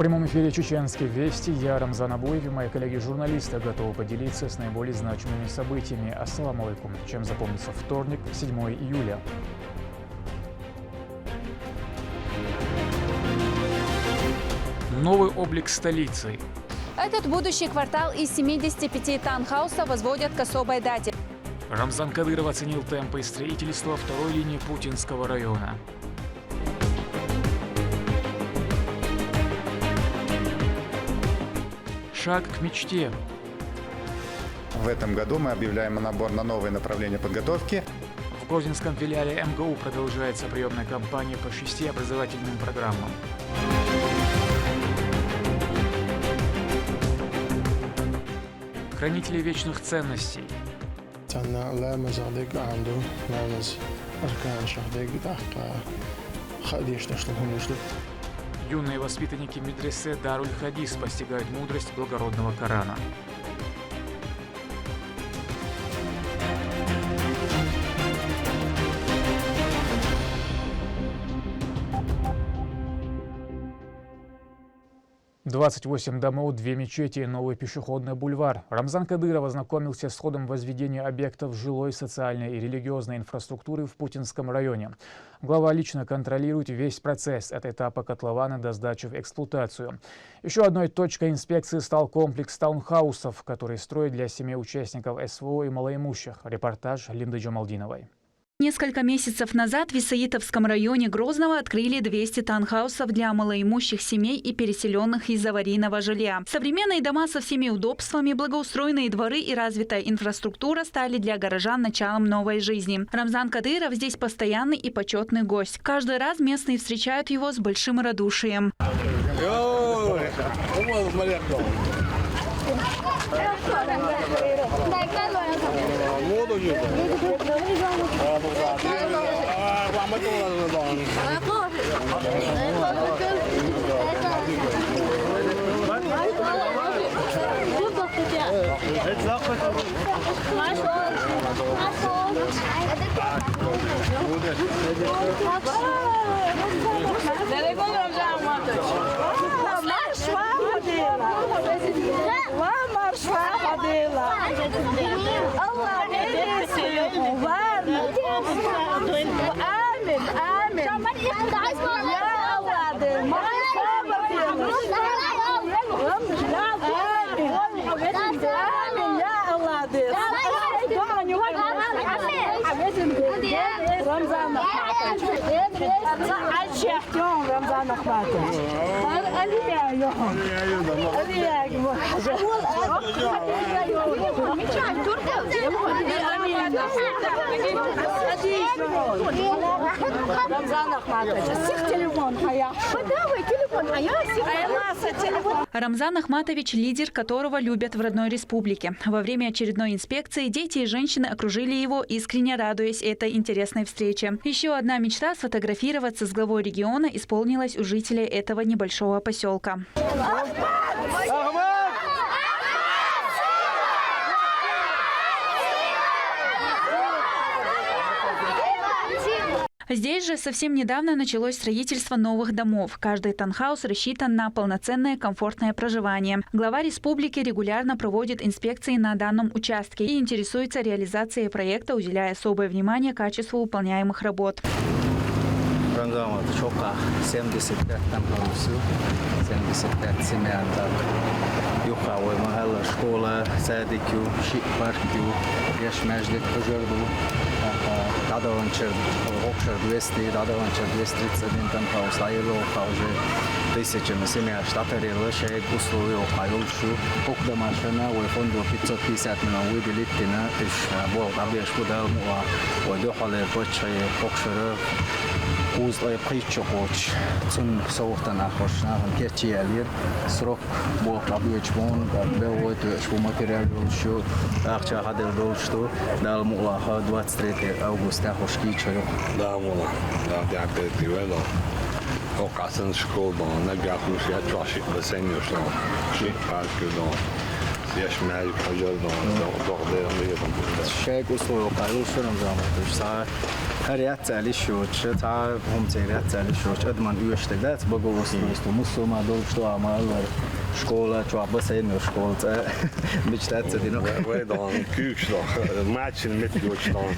прямом эфире «Чеченские вести». Я Рамзан Абуев и мои коллеги-журналисты готовы поделиться с наиболее значимыми событиями. Ассаламу алейкум. Чем запомнится вторник, 7 июля. Новый облик столицы. Этот будущий квартал из 75 таунхаусов возводят к особой дате. Рамзан Кадыров оценил темпы строительства второй линии Путинского района. Шаг к мечте. В этом году мы объявляем набор на новые направления подготовки. В Грозинском филиале МГУ продолжается приемная кампания по 6 образовательным программам. Хранители вечных ценностей. Юные воспитанники медресе Даруль Хадис постигают мудрость благородного Корана. «28 домов, 2 мечети, новый пешеходный бульвар». Рамзан Кадыров ознакомился с ходом возведения объектов жилой, социальной и религиозной инфраструктуры в Путинском районе. Глава лично контролирует весь процесс от этапа котлована до сдачи в эксплуатацию. Еще одной точкой инспекции стал комплекс таунхаусов, который строят для 7 участников СВО и малоимущих. Репортаж Линды Джамалдиновой. Несколько месяцев назад в Исаитовском районе Грозного открыли 200 таунхаусов для малоимущих семей и переселенных из аварийного жилья. Современные дома со всеми удобствами, благоустроенные дворы и развитая инфраструктура стали для горожан началом новой жизни. Рамзан Кадыров здесь постоянный и почетный гость. Каждый раз местные встречают его с большим радушием. Рамзан Ахматович – лидер, которого любят в родной республике. Во время очередной инспекции дети и женщины окружили его, искренне радуясь этой интересной встрече. Еще одна мечта – сфотографироваться с главой региона исполнилась у жителей этого небольшого поселка. Здесь же совсем недавно началось строительство новых домов. Каждый таунхаус рассчитан на полноценное комфортное проживание. Глава республики регулярно проводит инспекции на данном участке и интересуется реализацией проекта, уделяя особое внимание качеству выполняемых работ. 75 таунхаусу, 75 семья. Юхавой махалла школа, садикю, шипаркю, яшмаждик пожарду, дадаванчер, окшер 200, дадаванчер 231 таунхаус, айылы уже тысячами семья штатарил, шеек условия охайолшу, окда машина, ой фонду 550 миллион выделить на иш бол габеш будал муа, ой дохале бочай окшер Узлай причокоч, цун соуфтан ахошна, керчиялир, срок бог лабьечмон, белой тушку материал долшу, ахча хадер долшу, дал мулаха 23 августа хошки чаю. Да, мула, да, дякую тивело. Окасан школ, на бяхуш я трошик басеню шло, шик парк до. يشمل حجر ضغط شيء وصلوا قالوا شو رمضان صار هريات على الشوش تعب هم تريات على الشوش أدمن يشتغلت بقول وصلوا مصر ما دول شو عمل شكولة شو بس إنه شكولة بيجتهد تدينه ويدان كيوشلا ماتش المتلوشلان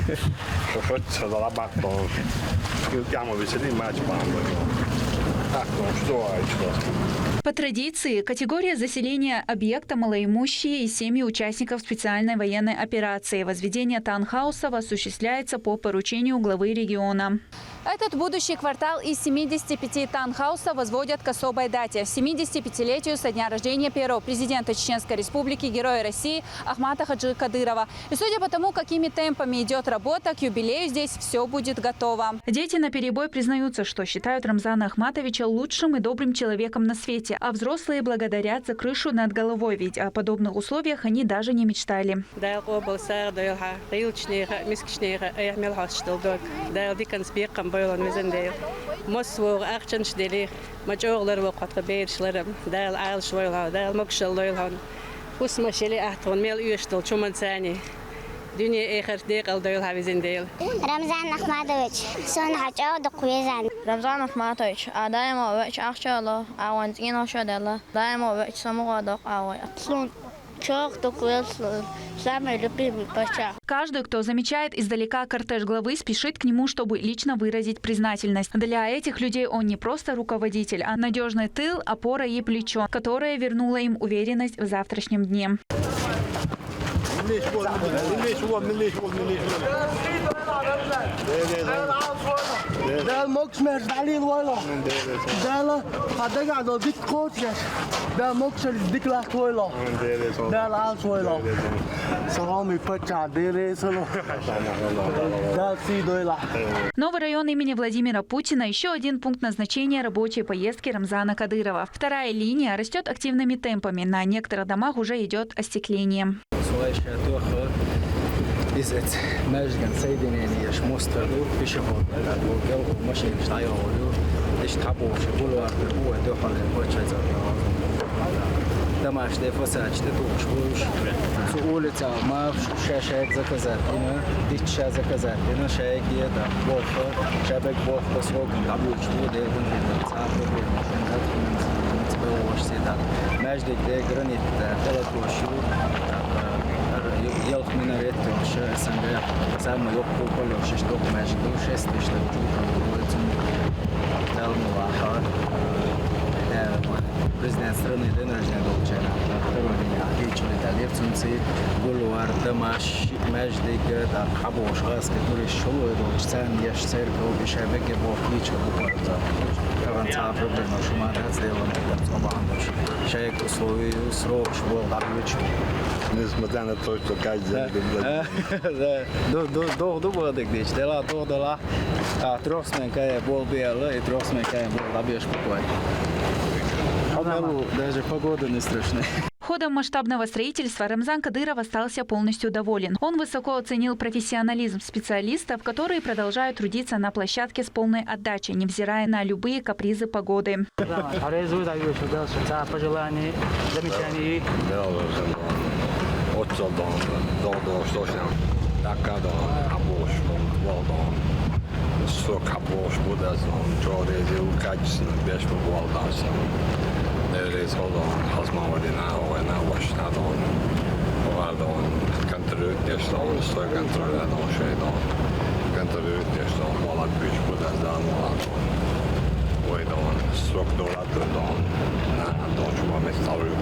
شفت هذا ربعتان كيعمل بيصير ماتش بعمل что По традиции, категория заселения объекта малоимущие и семьи участников специальной военной операции. Возведение таунхаусов осуществляется по поручению главы региона. Этот будущий квартал из 75 таунхаусов возводят к особой дате – 75-летию со дня рождения первого президента Чеченской Республики, Героя России Ахмата Хаджи Кадырова. И судя по тому, какими темпами идет работа, к юбилею здесь все будет готово. Дети наперебой признаются, что считают Рамзана Ахматовича лучшим и добрым человеком на свете, а взрослые благодарят за крышу над головой, ведь о подобных условиях они даже не мечтали. بيلون وزنديل مصور أخشنش دليل مجور وقت قبيل شلرم دال عال شوي له دال مكشل ليلهن واسمه شلي أحتون ميل يشتل شو من ثاني دنيا آخر ديق الدول وزنديل رمضان أحمدويش سون حجة دقويزان رمضان أحمدويش دائما وقت أخشى الله أوان زين أشهد الله دائما وقت سمو دق أوان سون Каждый, кто замечает издалека кортеж главы, спешит к нему, чтобы лично выразить признательность. Для этих людей он не просто руководитель, а надежный тыл, опора и плечо, которое вернуло им уверенность в завтрашнем дне. Новый район имени Владимира Путина – еще один пункт назначения рабочей поездки Рамзана Кадырова. Вторая линия растет активными темпами. На некоторых домах уже идет остекление. إذا ماجد سيدنا يش مستردو بيشهود الوجو ماشي يشتايروا ليش تحبوا شغل وقتوا دخل الوجه دماش دفسات تدوش بوش سؤولة ما شاشة زكزات هنا ديش زكزات هنا شيء كده بوفر شبك بوفر سوق قبلش ده هنا تعرفوا بالمشهد تبوش سيدا ماجد ده جرانيت ثلاث وشهور يلخ من ريت وش سنجا سام يوقف كل وش اشتوق ماجد وش استشتوق وتم تعلم واحد президент страны Денежный Долчана, который отлично талевцунцы, Гулуар, Дамаш, Междик, Хабош, Газ, который шел, Долчан, Яш, Церковь, Бешебеке, Бог, Лича, Букварта. Аванца проблема, Шумара, сделана, Табандош, Шейк, условия, срок, Швол, Арвич. Несмотря на то, что каждый до водок дичь, дела до дела, а тросменькая был белый, и тросменькая был объешь спокойно. Даже погода не страшная. Ходом масштабного строительства Рамзан Кадыров остался полностью доволен. Он высоко оценил профессионализм специалистов, которые продолжают трудиться на площадке с полной отдачей, невзирая на любые капризы погоды. Neres håller hasmavalina och en avstånd och vardon kan ta ut det stan så kan ta det någon skedan kan ta ut det stan måla bys på den där måla och idag slog då att då när då så var mest av det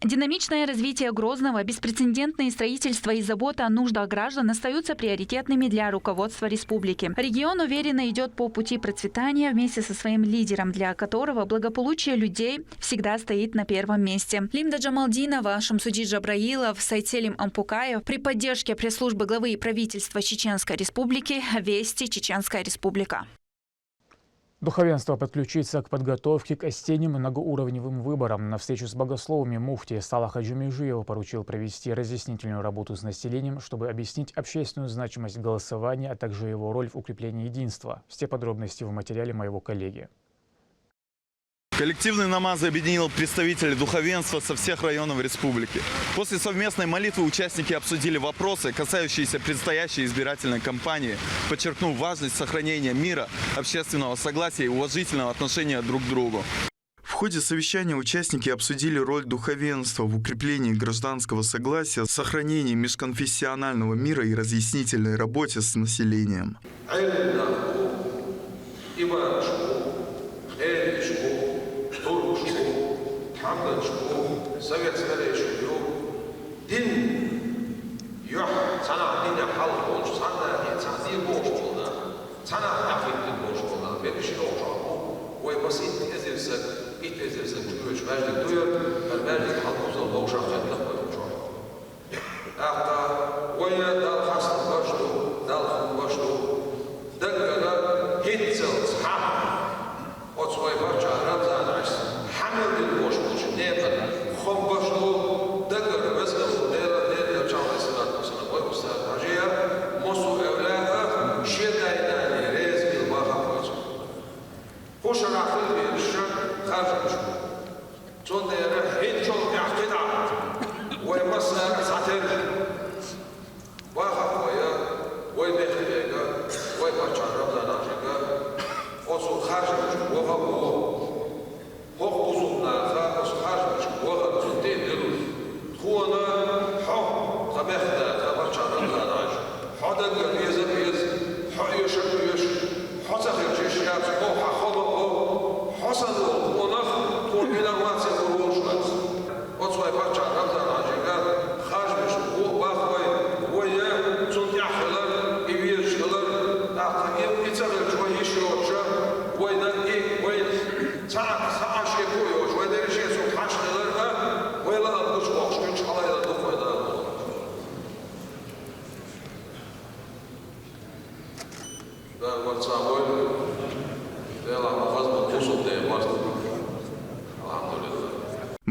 Динамичное развитие Грозного, беспрецедентные строительства и забота о нуждах граждан остаются приоритетными для руководства республики. Регион уверенно идет по пути процветания вместе со своим лидером, для которого благополучие людей всегда стоит на первом месте. Лимда Джамалдинова, Шамсудин Джабраилов, Сайцелим Ампукаев при поддержке пресс-службы главы и правительства Чеченской Республики «Вести Чеченская Республика». Духовенство подключится к подготовке к осенним многоуровневым выборам. На встречу с богословами муфти Салах Аджумижиев поручил провести разъяснительную работу с населением, чтобы объяснить общественную значимость голосования, а также его роль в укреплении единства. Все подробности в материале моего коллеги. Коллективный намаз объединил представителей духовенства со всех районов республики. После совместной молитвы участники обсудили вопросы, касающиеся предстоящей избирательной кампании, подчеркнув важность сохранения мира, общественного согласия и уважительного отношения друг к другу. В ходе совещания участники обсудили роль духовенства в укреплении гражданского согласия, сохранении межконфессионального мира и разъяснительной работе с населением.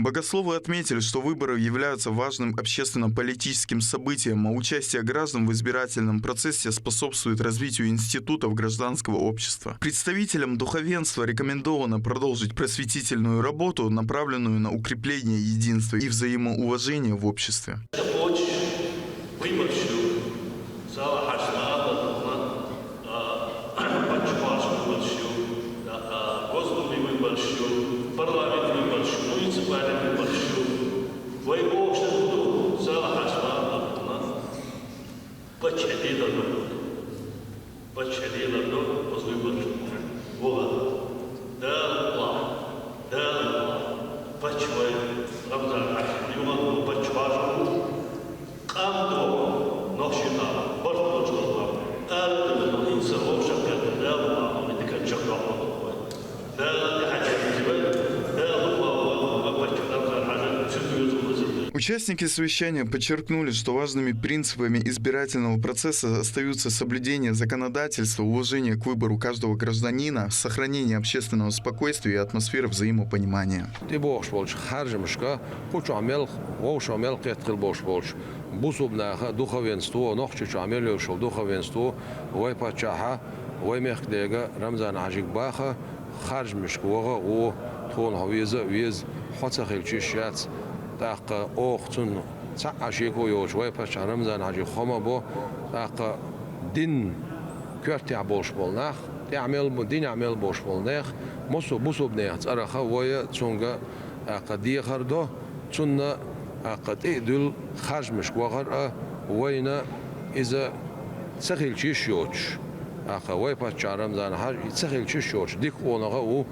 Богословы отметили, что выборы являются важным общественно-политическим событием, а участие граждан в избирательном процессе способствует развитию институтов гражданского общества. Представителям духовенства рекомендовано продолжить просветительную работу, направленную на укрепление единства и взаимоуважения в обществе. Участники совещания подчеркнули, что важными принципами избирательного процесса остаются соблюдение законодательства, уважение к выбору каждого гражданина, сохранение общественного спокойствия и атмосферы взаимопонимания. تاق أختن تعشيكو يوجوي بس رمضان عجي خما بو تاق دين كرتي عبوش بولناخ تعمل دين يعمل بوش بولناخ مصو بوسو بنيات أرخا ويا تونغا قدي خردو تون قد إدل خرج مش وغر وينا إذا تسخيل شيش يوش وي بس رمضان حاج تسخيل شيش يوش ديك ونغا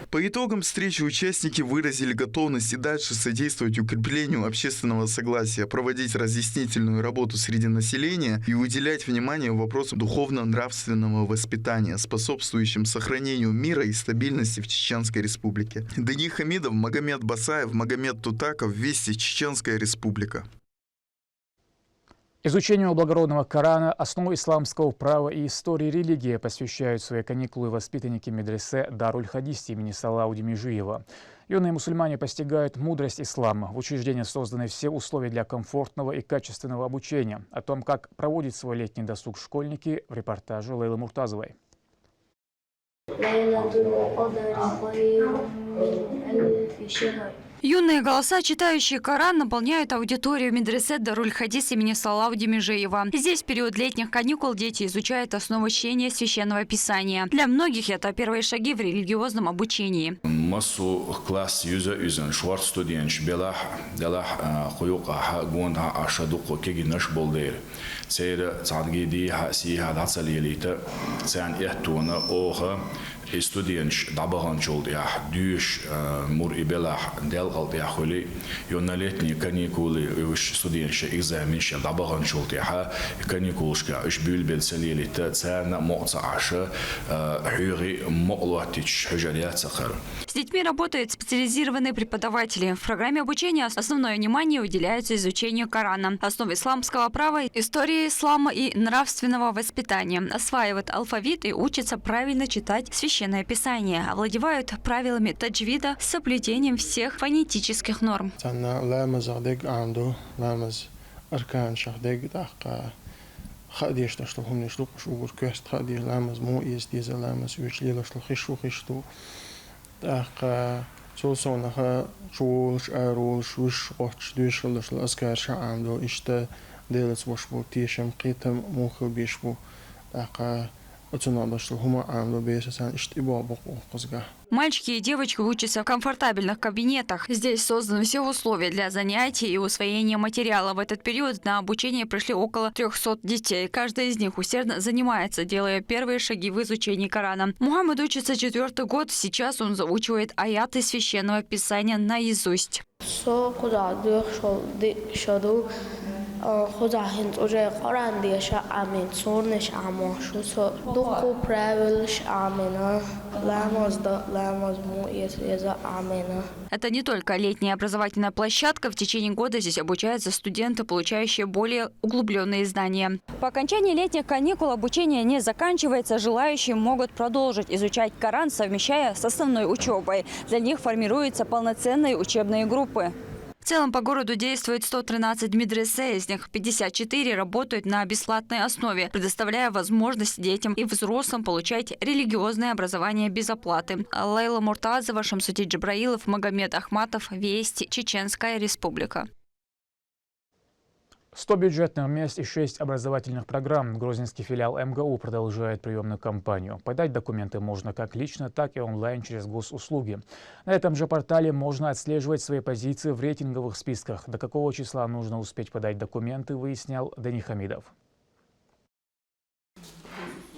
По итогам встречи участники выразили готовность и дальше содействовать укреплению общественного согласия, проводить разъяснительную работу среди населения и уделять внимание вопросам духовно-нравственного воспитания, способствующим сохранению мира и стабильности в Чеченской Республике. Дани Хамидов, Магомед Басаев, Магомед Тутаков, Вести, Чеченская Республика. Изучению благородного Корана, основ исламского права и истории религии посвящают свои каникулы воспитанники медресе Даруль Хадис имени Салауди Межиева. Юные мусульмане постигают мудрость ислама. В учреждении созданы все условия для комфортного и качественного обучения. О том, как проводят свой летний досуг школьники, в репортаже Лейлы Муртазовой. Юные голоса, читающие Коран, наполняют аудиторию медресе Даруль Хадис имени Салауди Межеева. Здесь в период летних каникул дети изучают основы чтения священного писания. Для многих это первые шаги в религиозном обучении. Масу класс юза юзан шварц студент белах делах хуюка гонда ашадуко кеги наш болдер. Сейра цадгиди хасиха дацалиелита цан яhtuna оха студент дабахан чолдя дюш мур ибелах делгал я хули юналетние каникулы уж студентша экзаменша дабахан чолдя каникулшка уж бюльбел салиелита цана моца аша хюри моглатич хужалят сахар. С детьми работают специализированные преподаватели. В программе обучения основное внимание уделяется изучению Корана, основ исламского права, истории ислама и нравственного воспитания. Осваивают алфавит и учатся правильно читать священное писание. Овладевают правилами таджвида с соблюдением всех фонетических норм. Солсонаха шулш арулш виш гоч дюшелш аскар шаамдо ишта делец вошбу тишем қитам мухил бишбу тақа отсунадашлу хума амдо бесасан иштибабу қозга. Мальчики и девочки учатся в комфортабельных кабинетах. Здесь созданы все условия для занятий и усвоения материала. В этот период на обучение пришли около 300 детей. Каждый из них усердно занимается, делая первые шаги в изучении Корана. Мухаммад учится 4-й год. Сейчас он заучивает аяты священного писания наизусть. Это не только летняя образовательная площадка. В течение года здесь обучаются студенты, получающие более углубленные знания. По окончании летних каникул обучение не заканчивается. Желающие могут продолжить изучать Коран, совмещая с основной учебой. Для них формируются полноценные учебные группы. В целом по городу действует 113 медресе, из них 54 работают на бесплатной основе, предоставляя возможность детям и взрослым получать религиозное образование без оплаты. Лейла Муртазова, Шамсутдин Джабраилов, Магомед Ахматов, Вести, Чеченская Республика. 100 бюджетных мест и 6 образовательных программ. Грозненский филиал МГУ продолжает приемную кампанию. Подать документы можно как лично, так и онлайн через госуслуги. На этом же портале можно отслеживать свои позиции в рейтинговых списках. До какого числа нужно успеть подать документы, выяснял Дани Хамидов.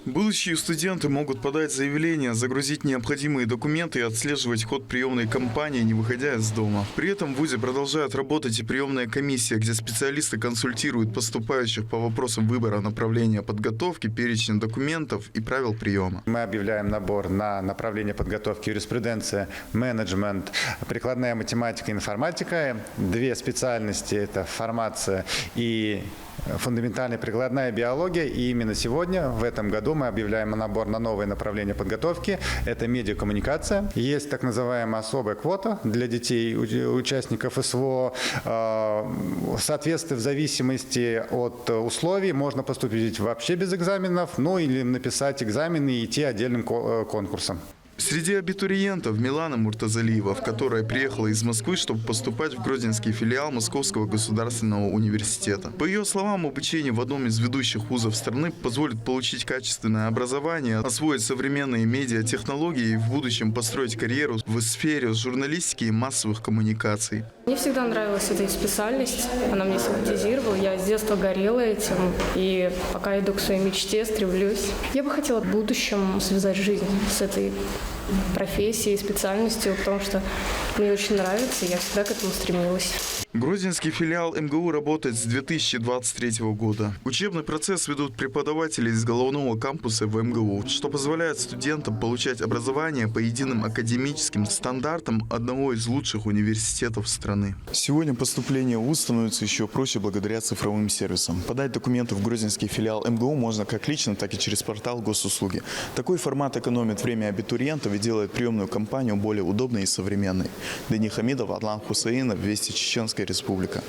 Будущие студенты могут подать заявление, загрузить необходимые документы и отслеживать ход приемной кампании, не выходя из дома. При этом в ВУЗе продолжает работать и приемная комиссия, где специалисты консультируют поступающих по вопросам выбора направления подготовки, перечня документов и правил приема. Мы объявляем набор на направление подготовки юриспруденция, менеджмент, прикладная математика, информатика. 2 специальности – это фармация и фундаментальная прикладная биология. И именно сегодня, в этом году, мы объявляем набор на новые направления подготовки. Это медиакоммуникация. Есть так называемая особая квота для детей, участников СВО. Соответственно, в зависимости от условий можно поступить вообще без экзаменов, ну или написать экзамены и идти отдельным конкурсом. Среди абитуриентов Милана Муртазалиева, которая приехала из Москвы, чтобы поступать в грозненский филиал Московского государственного университета. По ее словам, обучение в одном из ведущих вузов страны позволит получить качественное образование, освоить современные медиатехнологии и в будущем построить карьеру в сфере журналистики и массовых коммуникаций. Мне всегда нравилась эта специальность, она мне симпатизировала, я с детства горела этим, и пока иду к своей мечте, стремлюсь. Я бы хотела в будущем связать жизнь с этой профессией, специальностью, потому что мне очень нравится, и я всегда к этому стремилась. Грозненский филиал МГУ работает с 2023 года. Учебный процесс ведут преподаватели из головного кампуса в МГУ, что позволяет студентам получать образование по единым академическим стандартам одного из лучших университетов страны. Сегодня поступление в ВУЗ становится еще проще благодаря цифровым сервисам. Подать документы в Грозненский филиал МГУ можно как лично, так и через портал госуслуги. Такой формат экономит время абитуриентов, ведь сделает приемную кампанию более удобной и современной. Дени Хамидов, Адлан Хусаинов, Вести Чеченская Республика.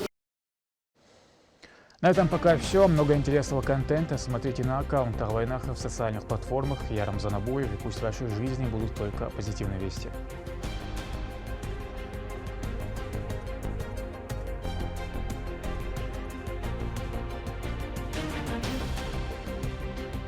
На этом пока все. Много интересного контента смотрите на аккаунтах Вайнаха в социальных платформах. Я Рамзан Абуев, и пусть в вашей жизни будут только позитивные вести.